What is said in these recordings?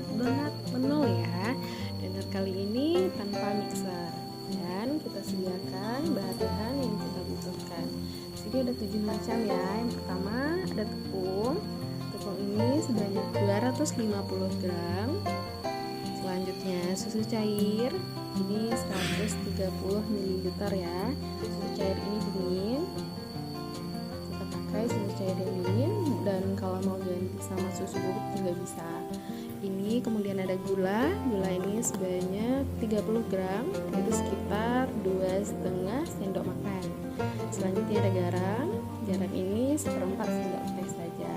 membuat donat menu ya. Donat kali ini tanpa mixer. Dan kita sediakan bahan-bahan yang kita butuhkan. Jadi ada 7 macam ya. Yang pertama ada tepung. Tepung ini sebanyak 250 gram. Selanjutnya susu cair. Ini 130 ml ya. Susu cair ini dingin. Kita pakai susu cair yang dingin, dan kalau mau ganti sama susu bubuk juga bisa. Ini kemudian ada gula ini sebanyak 30 gram, itu sekitar 2,5 sendok makan. Selanjutnya ada garam ini 1/4 sendok teh saja.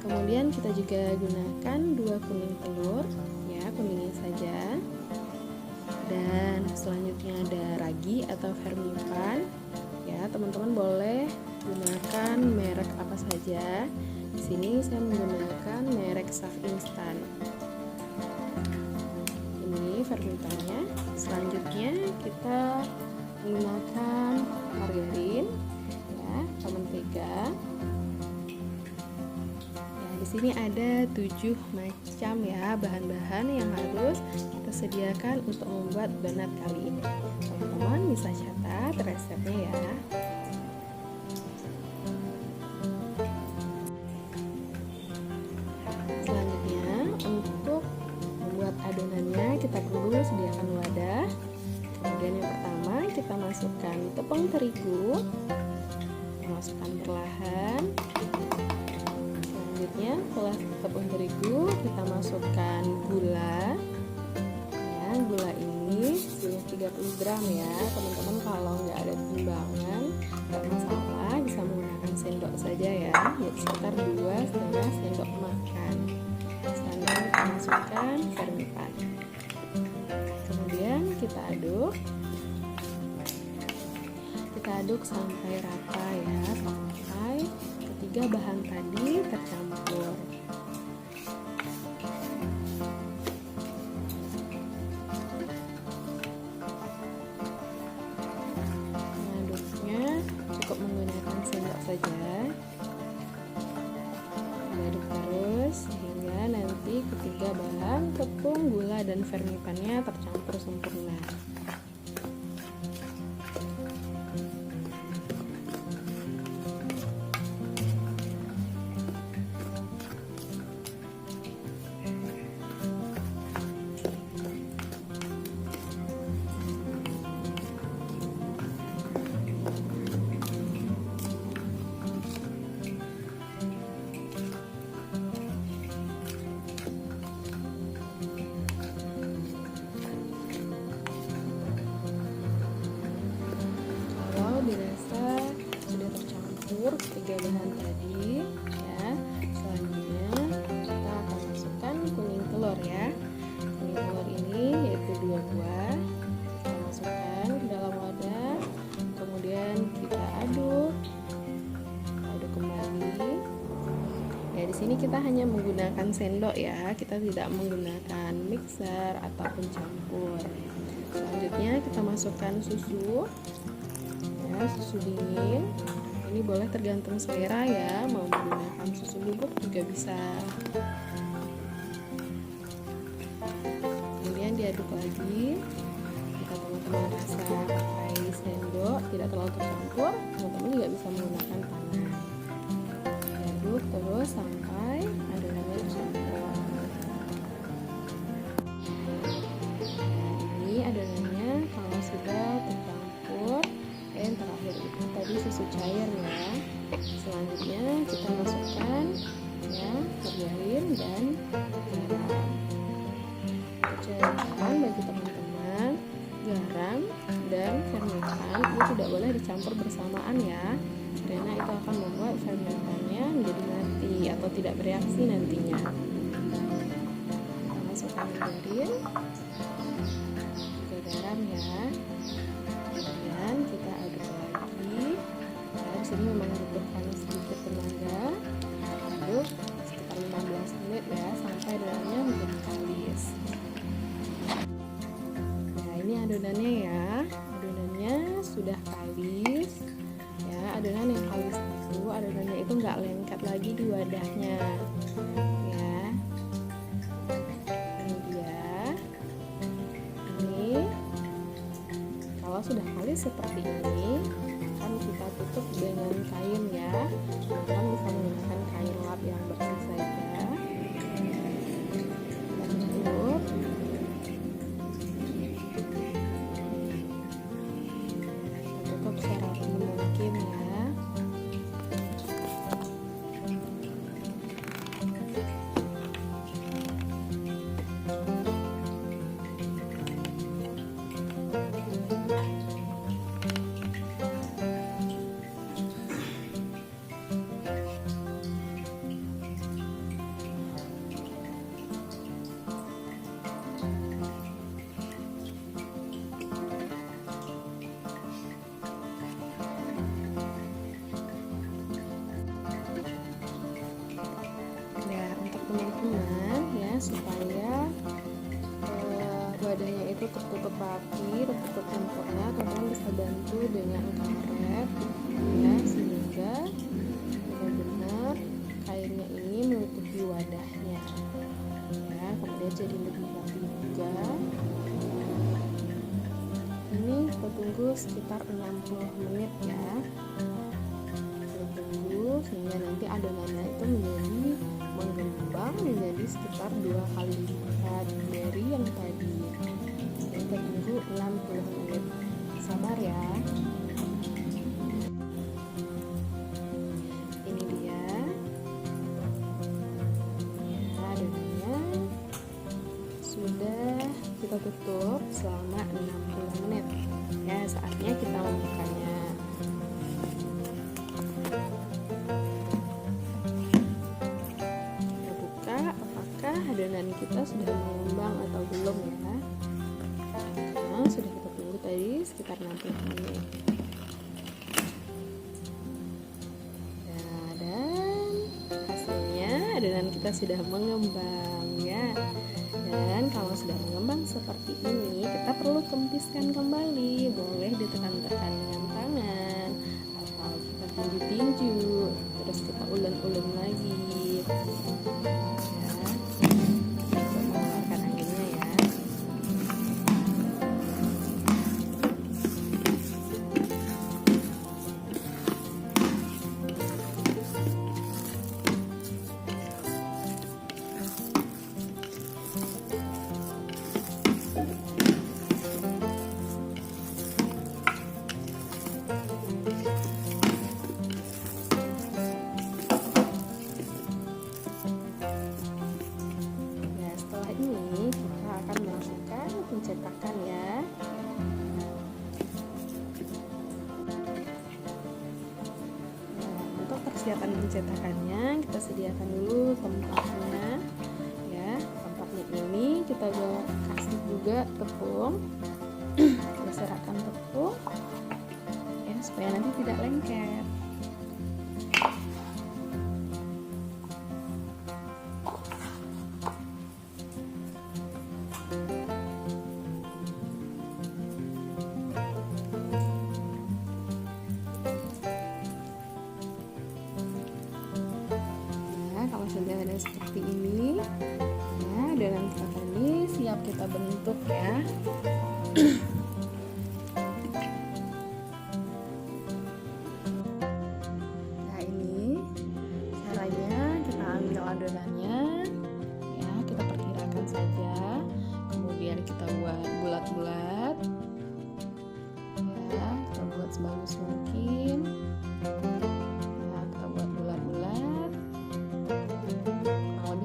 Kemudian kita juga gunakan 2 kuning telur ya, kuningnya saja. Dan selanjutnya ada ragi atau vermipan ya, teman-teman boleh gunakan merek apa saja. Di sini saya menggunakan merek Saf Instan. Ini vermipannya. Selanjutnya kita menggunakan margarin ya, atau mentega. Ya, di sini ada 7 macam ya bahan-bahan yang harus kita sediakan untuk membuat donat kali ini. Teman-teman bisa catat resepnya ya. Adonannya kita dulu sediakan wadah. Kemudian yang pertama kita masukkan tepung terigu, masukkan perlahan. Selanjutnya setelah tepung terigu kita masukkan gula ya, gula ini sebanyak 30 gram ya teman-teman. Kalau nggak ada timbangan nggak masalah, bisa menggunakan sendok saja ya, yaitu sekitar 2,5 sendok makan. Selanjutnya kita masukkan vermipan. Kemudian kita aduk sampai rata ya, sampai ketiga bahan tadi tercampur. Mengaduknya cukup menggunakan sendok saja. Aduk terus sehingga nanti ketiga bahan tepung, gula, dan vermipannya tercampur sempurna. Dirasa sudah tercampur ketiga bahan tadi ya. Selanjutnya kita akan masukkan kuning telur ya. Kuning telur ini yaitu 2 buah. Kita masukkan ke dalam wadah. Kemudian kita aduk kembali. Ya, di sini kita hanya menggunakan sendok ya. Kita tidak menggunakan mixer ataupun campur. Selanjutnya kita masukkan susu dingin. Ini boleh tergantung selera ya, mau menggunakan susu bubuk juga bisa. Kemudian diaduk lagi. Jika teman-teman rasa pakai sendok tidak terlalu tercampur, teman-teman juga bisa menggunakan tangan. Diaduk terus sampai adonannya tercampur. Ini adonannya kalau sudah tercampur. Yang terakhir itu tadi susu cair ya. Selanjutnya kita masukkan ya margarin dan garam. Catatan bagi teman-teman, garam dan vermipan itu tidak boleh dicampur bersamaan ya, karena itu akan membuat fermentannya menjadi mati atau tidak bereaksi nantinya. Kita masukkan margarin juga garam ya. Kemudian kita aduk lagi. Nah, di sini memang membutuhkan sedikit tenaga. Aduk sekitar 15 menit ya, sampai adonannya menjadi kalis. Nah, ini adonannya ya. Adonannya sudah kalis. Ya, adonan yang kalis itu adonannya itu nggak lengket lagi di wadahnya. Ya. kali seperti ini akan kita tutup dengan kain ya. Teman bisa menggunakan kain lap yang bersih saja. Kita tutup. Kita tutup serapi mungkin ya. Teman-teman ya, supaya wadahnya itu tertutup rapi, tertutup sempurna, teman-teman bisa bantu dengan karet ya, sehingga benar-benar kainnya ini menutupi wadahnya ya, kemudian jadi lebih rapi juga. Ini kita tunggu sekitar 60 menit ya, kita tunggu sehingga nanti adonannya itu mengembang menjadi sekitar 2 kali lipat dari yang tadi. Kita tunggu 60 menit. Sabar ya. Ini dia. Ya, adonannya sudah kita tutup selama 60 menit. Ya, saatnya kita membukanya. Adonan kita sudah mengembang atau belum ya. Nah, sudah kita tunggu tadi sekitar 60 menit. Nah, dan hasilnya adonan kita sudah mengembang ya. Dan kalau sudah mengembang seperti ini, kita perlu kempiskan kembali. Boleh ditekan-tekan dengan tangan atau kita tinju-tinju, terus kita ulun-ulun lagi. Pencetakan ya. Nah, untuk persiapan pencetakannya kita sediakan dulu tempatnya ya. Tempatnya ini kita kasih juga tepung. Kita serahkan tepung ya supaya nanti tidak lengket. Sudah ada seperti ini ya, adonan kita tadi siap kita bentuk ya. Nah, ini caranya, kita ambil adonannya ya, kita perkirakan saja, kemudian kita buat bulat-bulat ya, kita buat sebagus mungkin.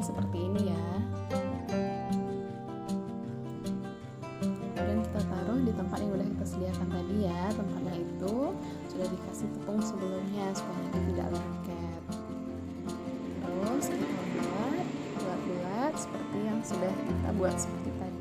Seperti ini ya. Dan kita taruh di tempat yang sudah kita sediakan tadi ya. Tempatnya itu sudah dikasih tepung sebelumnya supaya nanti tidak lengket. Terus kita buat bulat-bulat seperti yang sudah kita buat seperti tadi.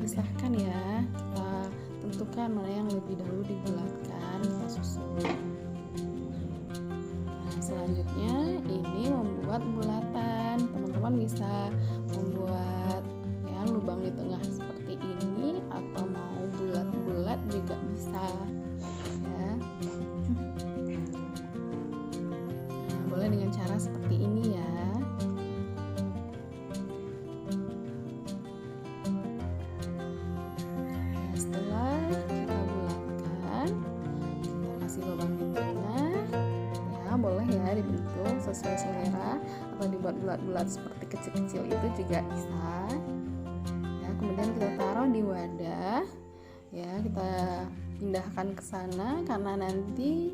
Pisahkan ya, kita tentukan mana yang lebih dahulu dibulatkan, kita susun. Nah, selanjutnya ini membuat membuat bulatan. Teman-teman bisa membuat ya lubang di tengah seperti ini, atau mau bulat-bulat juga bisa ya. Nah, boleh dengan cara seperti ini ya. Setelah kita bulatkan, kita kasih lubang di tengah ya, boleh ya dibentuk sesuai selera, atau dibuat bulat-bulat seperti kecil-kecil itu juga bisa ya. Kemudian kita taruh di wadah ya, kita pindahkan ke sana, karena nanti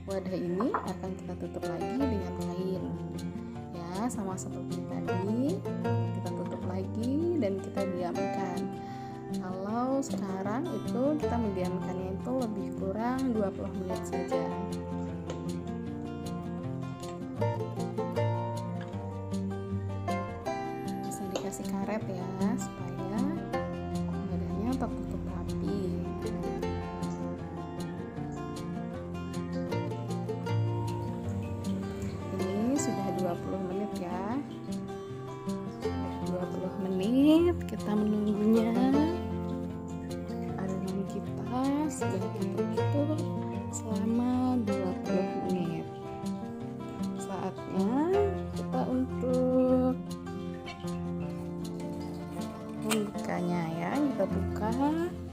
wadah ini akan kita tutup lagi dengan kain ya, sama seperti tadi. Kita tutup lagi dan kita diamkan. Kalau sekarang itu kita mendiamkannya itu lebih kurang 20 menit saja. Bisa dikasih karet ya, supaya wadahnya tertutup rapi. Ini sudah 20 menit ya. Sudah 20 menit kita menunggunya. Sudah kita tutup selama 20 menit. Saatnya kita untuk membukanya ya. Kita buka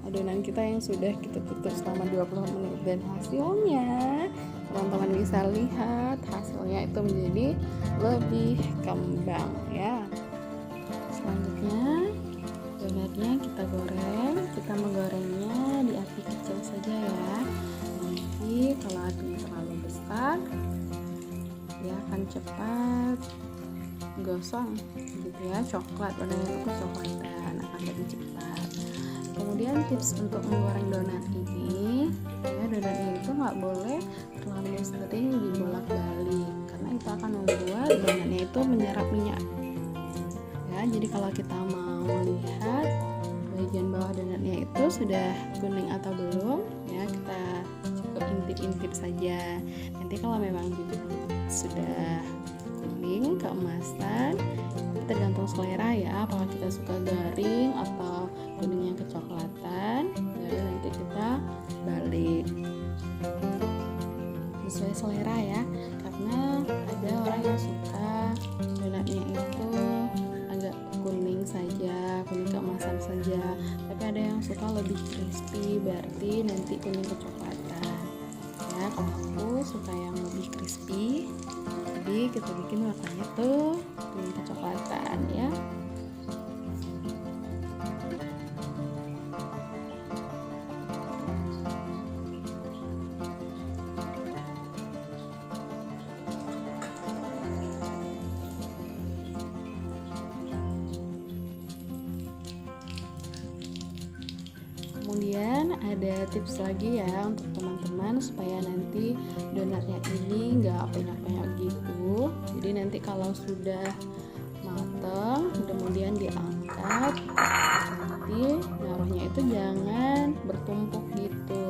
adonan kita yang sudah kita tutup selama 20 menit, dan hasilnya teman-teman bisa lihat, hasilnya itu menjadi lebih kembang ya. Selanjutnya donatnya kita goreng. Kita menggorengnya di api kecil saja ya. Nanti kalau apinya terlalu besar dia akan cepat gosong gitu ya. Coklat, warnanya itu kecoklatan, akan lebih cepat. Kemudian tips untuk menggoreng donat ini ya, donatnya itu nggak boleh terlalu sering dibolak-balik, karena itu akan membuat donatnya itu menyerap minyak ya. Jadi kalau kita mau lihat bagian bawah donatnya itu sudah kuning atau belum ya, kita cukup intip-intip saja. Nanti kalau memang sudah kuning keemasan, tergantung selera ya, apakah kita suka garing atau kuning yang kecoklatan, lalu nanti kita balik sesuai selera ya. Karena ada orang yang suka donatnya itu agak kuning saja, kuning keemasan saja, tapi ada yang suka lebih crispy, berarti nanti kuning kecoklatan ya. Kalau aku suka yang lebih crispy, jadi kita bikin warnanya tuh kuning kecoklatan ya. Kemudian ada tips lagi ya untuk teman-teman supaya nanti donatnya ini nggak penyok-penyok gitu. Jadi nanti kalau sudah matang kemudian diangkat, nanti naruhnya itu jangan bertumpuk gitu,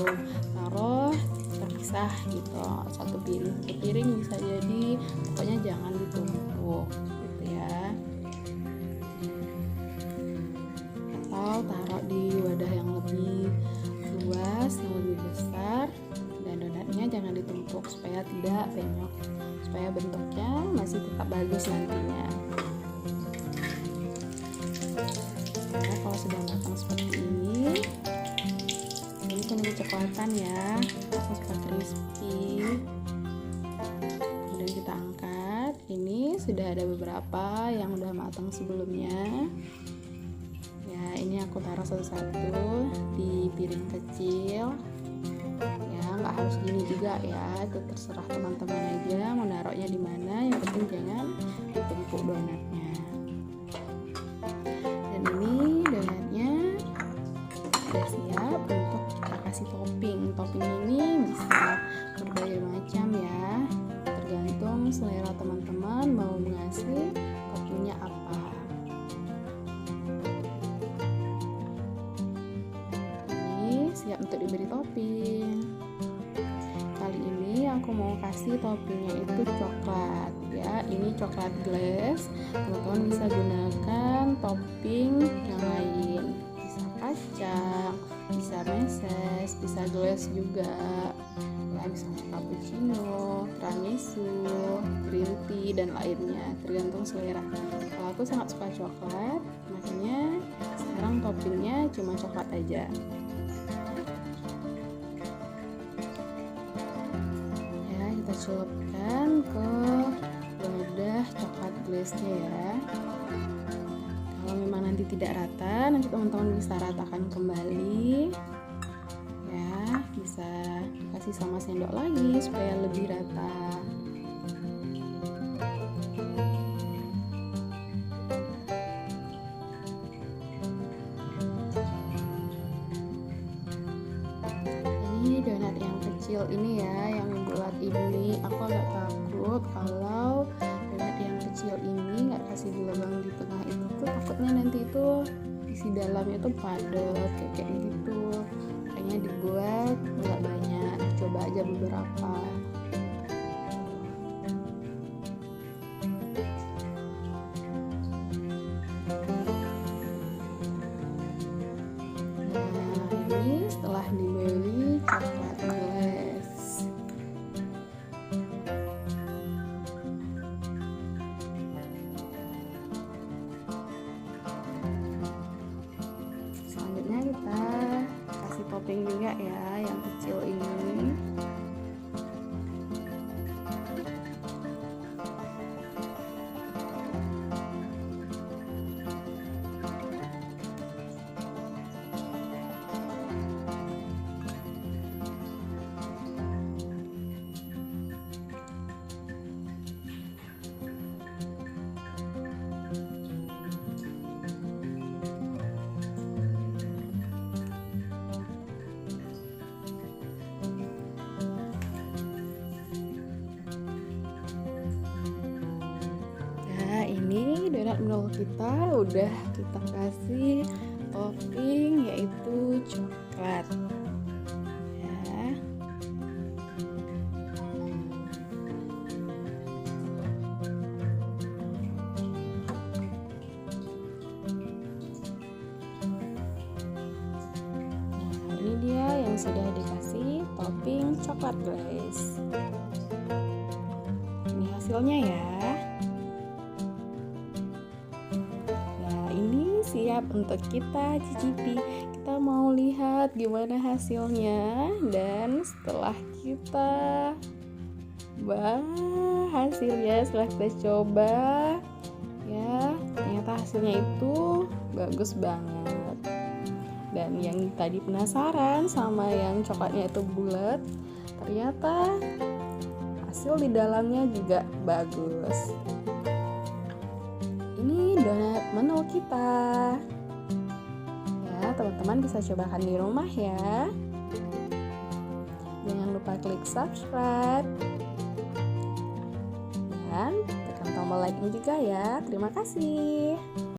taruh terpisah gitu, satu piring bisa jadi, pokoknya jangan ditumpuk gitu ya. Atau taruh di wadah yang lebih luas, yang lebih besar, dan donatnya jangan ditumpuk supaya tidak penyok, supaya bentuknya masih tetap bagus nantinya. Nah, kalau sudah matang seperti ini kuning kecoklatan ya, aku suka crispy. Kemudian kita angkat. Ini sudah ada beberapa yang udah matang sebelumnya. Ya, ini aku taruh satu-satu di piring kecil. Ya, nggak harus gini juga ya, itu terserah teman-teman aja mau naruhnya di mana. Yang penting jangan ditumpuk donatnya. Dan ini donatnya sudah siap untuk kita kasih topping. Topping ini bisa berbagai macam ya, tergantung selera teman-teman mau mengasih toppingnya apa. Ini siap untuk diberi topping. Kali ini aku mau kasih toppingnya itu coklat ya, ini coklat glaze. Teman-teman bisa gunakan topping yang lain, bisa kacang, bisa meses, bisa glaze juga ya, bisa cappuccino, tiramisu, green tea dan lainnya, tergantung selera. Kalau aku sangat suka coklat, makanya sekarang toppingnya cuma coklat aja. Ya, kita celupkan ke wadah coklat glaze-nya ya. Kalau memang nanti tidak rata, nanti teman-teman bisa ratakan kembali ya, bisa kasih sama sendok lagi supaya lebih rata. Ini donat yang kecil ini ya, yang bulat ini aku agak takut kalau donat yang kecil ini nggak kasih lubang di tengah itu tuh, takutnya nanti itu isi dalamnya tuh padat kayak gitu. Makanya dibuat nggak banyak, coba aja beberapa. Nah, ini setelah dibeli coklat glaze. Selanjutnya kita kasih topping juga ya, yang kecil ini. Ini donat menol kita udah kita kasih topping yaitu coklat ya. Nah, ini dia yang sudah dikasih topping coklat glaze. Ini hasilnya ya. Siap untuk kita cicipi. Kita mau lihat gimana hasilnya, dan setelah kita hasilnya setelah kita coba ya, ternyata hasilnya itu bagus banget. Dan yang tadi penasaran sama yang coklatnya itu bulat, ternyata hasil di dalamnya juga bagus. Ini donat menol kita ya, teman-teman bisa cobakan di rumah ya. Jangan lupa klik subscribe dan tekan tombol like juga ya. Terima kasih.